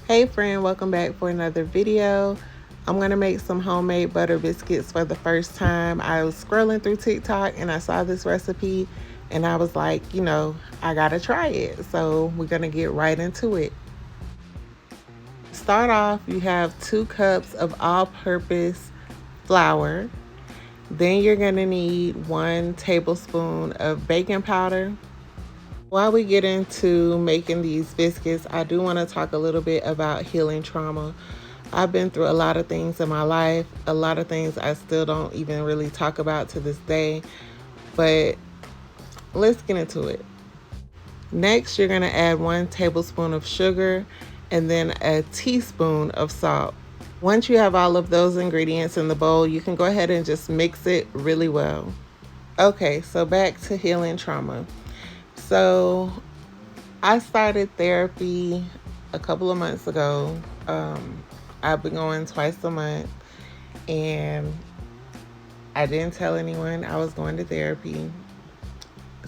Hey friend, welcome back for another video. I'm going to make some homemade butter biscuits for the first time. I was scrolling through TikTok and I saw this recipe and I was like, I got to try it. So we're going to get right into it. Start off, you have 2 cups of all-purpose flour. Then you're going to need 1 tablespoon of baking powder. While we get into making these biscuits, I do want to talk a little bit about healing trauma. I've been through a lot of things in my life, a lot of things I still don't even really talk about to this day, but let's get into it. Next, you're going to add 1 tablespoon of sugar and then a teaspoon of salt. Once you have all of those ingredients in the bowl, you can go ahead and just mix it really well. Okay, so back to healing trauma. So I started therapy a couple of months ago. I've been going twice a month, and I didn't tell anyone I was going to therapy.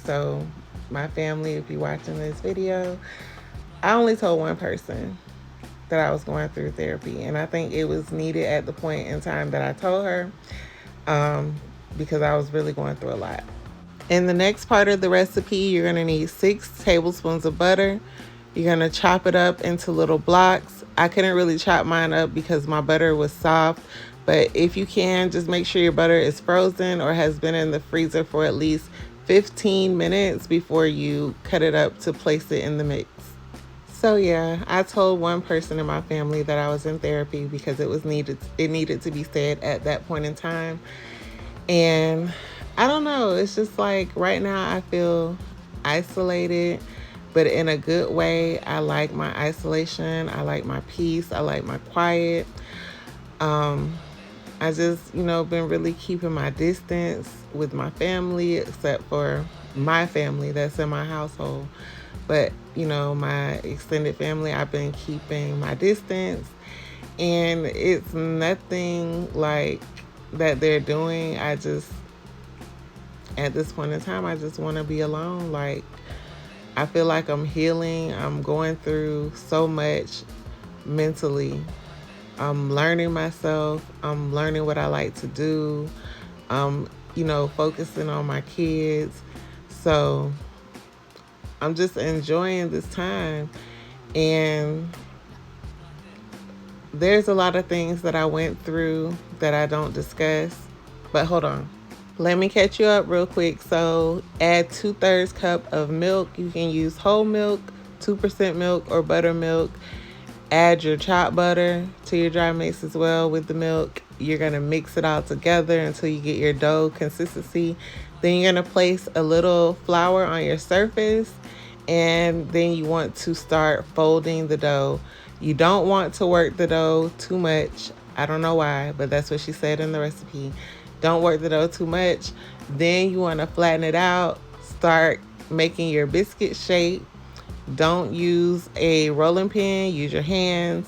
So my family, if you're watching this video, I only told one person that I was going through therapy, and I think it was needed at the point in time that I told her, because I was really going through a lot. In the next part of the recipe, you're going to need 6 tablespoons of butter. You're going to chop it up into little blocks. I couldn't really chop mine up because my butter was soft, but if you can, just make sure your butter is frozen or has been in the freezer for at least 15 minutes before you cut it up to place it in the mix. So yeah, I told one person in my family that I was in therapy because it needed to be said at that point in time. And I don't know, it's just like right now I feel isolated, but in a good way. I like my isolation, I like my peace, I like my quiet. I just, been really keeping my distance with my family, except for my family that's in my household. But, my extended family, I've been keeping my distance, and it's nothing like that they're doing. At this point in time, I just want to be alone. Like, I feel like I'm healing. I'm going through so much mentally. I'm learning myself. I'm learning what I like to do. Focusing on my kids. So I'm just enjoying this time. And there's a lot of things that I went through that I don't discuss. But hold on. Let me catch you up real quick. So add 2/3 cup of milk. You can use whole milk, 2% milk, or buttermilk. Add your chopped butter to your dry mix as well with the milk. You're going to mix it all together until you get your dough consistency. Then you're going to place a little flour on your surface, and then you want to start folding the dough. You don't want to work the dough too much. I don't know why, but that's what she said in the recipe. Don't work the dough too much. Then you want to flatten it out. Start making your biscuit shape. Don't use a rolling pin, use your hands.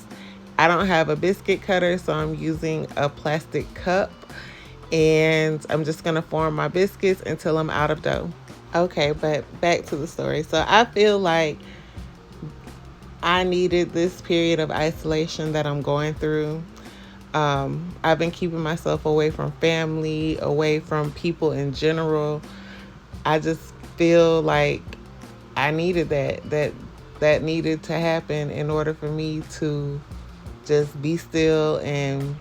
I don't have a biscuit cutter, so I'm using a plastic cup, and I'm just gonna form my biscuits until I'm out of dough. Okay, but back to the story. So I feel like I needed this period of isolation that I'm going through. I've been keeping myself away from family, away from people in general. I just feel like I needed that needed to happen in order for me to just be still and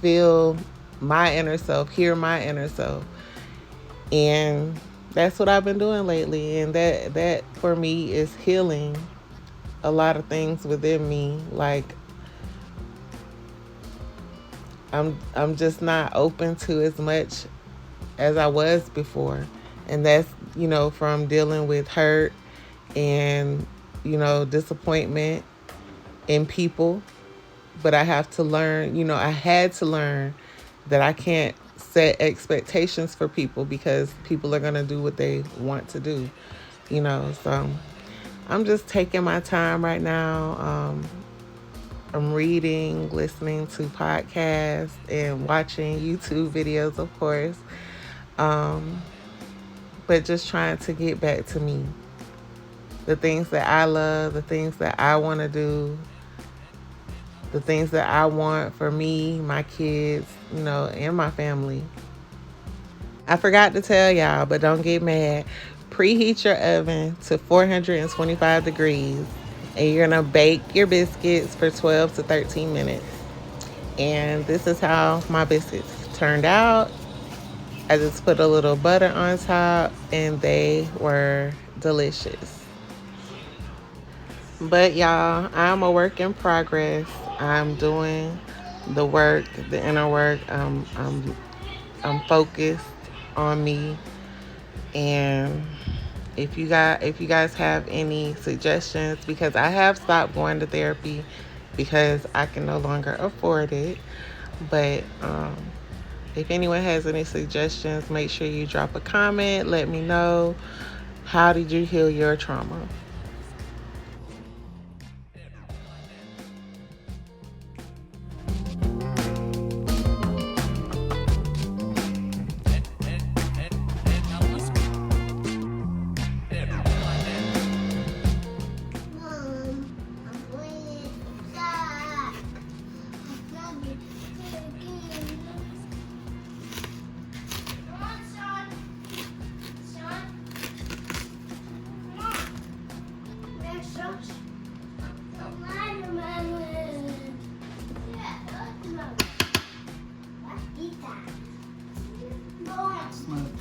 feel my inner self, hear my inner self. And that's what I've been doing lately, and that for me is healing a lot of things within me. Like, I'm just not open to as much as I was before. And that's, from dealing with hurt and, disappointment in people. But I have to learn, I had to learn that I can't set expectations for people because people are going to do what they want to do, So I'm just taking my time right now. I'm reading, listening to podcasts, and watching YouTube videos, of course. but just trying to get back to me. The things that I love, the things that I want to do, the things that I want for me, my kids, and my family. I forgot to tell y'all, but don't get mad. Preheat your oven to 425 degrees, and you're gonna bake your biscuits for 12 to 13 minutes. And this is how my biscuits turned out. I just put a little butter on top, and they were delicious. But y'all, I'm a work in progress. I'm doing the work, the inner work. I'm focused on me. And if you guys have any suggestions, because I have stopped going to therapy because I can no longer afford it. But if anyone has any suggestions, make sure you drop a comment. Let me know, how did you heal your trauma?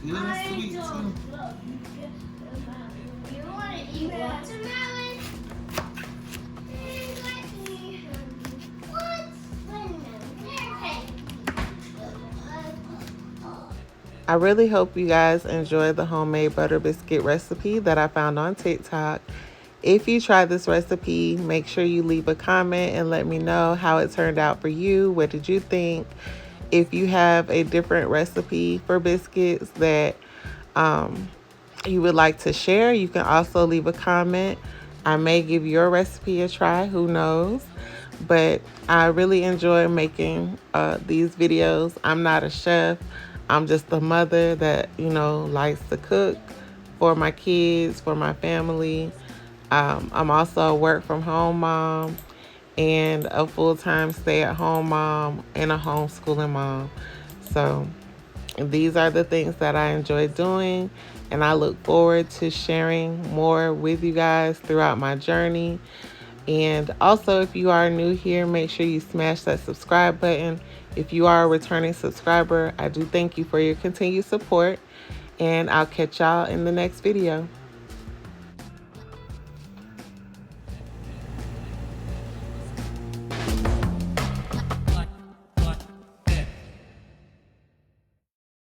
Good and sweet too. You want to eat watermelon? I really hope you guys enjoy the homemade butter biscuit recipe that I found on TikTok. If you try this recipe, make sure you leave a comment and let me know how it turned out for you. What did you think? If you have a different recipe for biscuits that you would like to share, you can also leave a comment. I may give your recipe a try, who knows? But I really enjoy making these videos. I'm not a chef. I'm just a mother that, likes to cook for my kids, for my family. I'm also a work from home mom and a full-time stay-at-home mom and a homeschooling mom. So these are the things that I enjoy doing, and I look forward to sharing more with you guys throughout my journey. And also, if you are new here, make sure you smash that subscribe button. If you are a returning subscriber, I do thank you for your continued support, and I'll catch y'all in the next video.